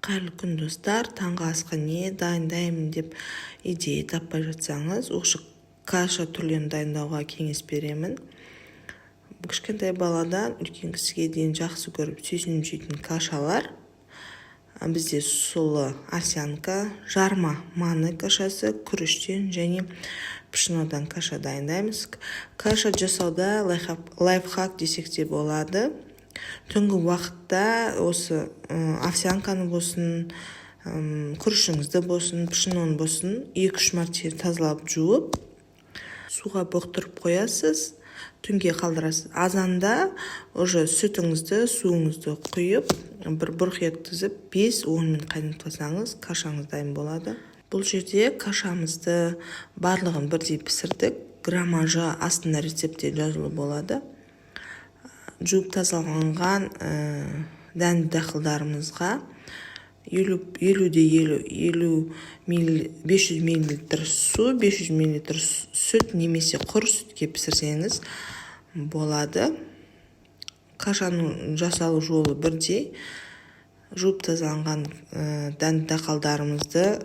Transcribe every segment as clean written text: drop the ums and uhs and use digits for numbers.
Қайырлы күн достар, таңғы асқа не дайындаймын деп идея таппай жатсаңыз, осы каша түрлерін дайындауға кеңес беремін. Кішкентай баладан үлкен кісіге дейін жақсы көріп сүйсініп жейтін кашалар. Бізде сұлы овсянка, жарма маны кашасы, күріштен және пшенодан каша дайындаймыз. Каша жасауда лайфхак десек те болады. Түнгі уақытта осы овсянканы болсын, күрішіңізді болсын, пшеноны болсын, 2-3 мәрте тазалап жуып, суға бұқтырып қоясыз, түнге қалдырасыз. Азанда уже сүтіңізді, суыңызды құйып, бір бұрқ еткізіп 5-10 минут қайнатсаңыз, кашаңыз дайын болады. Бұл жерде кашамызды барлығын бірдей пісірдік. Граммажы астында рецепте жазылы болады. Жуып тазаланған дәнді дақылдарымызға 500 мл су, 500 мл сүт немесе құр сүтке пісірсеңіз болады. Кашаның жасалу жолы бірдей. Жуып тазаланған дәнді дақылдарымызды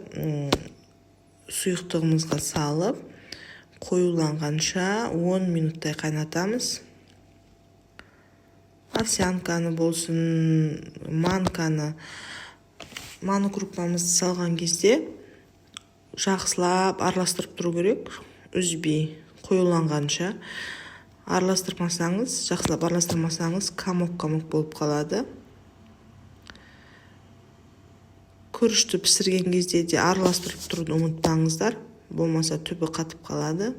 сұйықтығымызға салып, қоюланғанша 10 минуттай қайнатамыз. Овсянканы болсын, маны крупамызды салған кезде жақсылап араластырып тұру керек, үзбей қоюланғанша. Жақсылап араластырмасаңыз, комок болып қалады. Күрішті пісірген кезде де араластырып тұруды ұмытпаңыздар, болмаса түбі қатып қалады.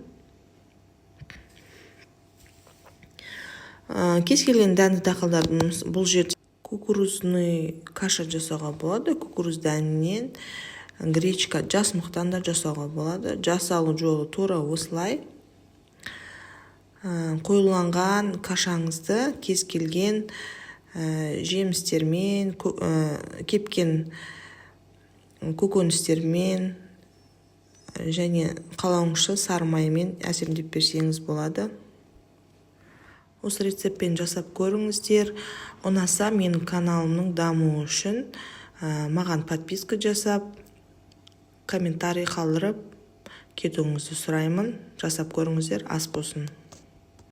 Кез келген дәнді дақылдардың бұл жерде кукурузный каша жасауға болады. Кукуруз дәнінен гречка, жас мақтан да жасауға болады. Жасалу жолы тура осылай. Қойыланған кашаңызды кез келген жемістермен, кепкен көкөністермен және қалауыңшы сары маймен әсемдеп берсеңіз болады. Осы рецептпен жасап көріңіздер. Ұнаса менің каналымның дамуы үшін маған подписка жасап, комментарий қалдырып кетуіңізді сұраймын. Жасап көріңіздер, ас болсын.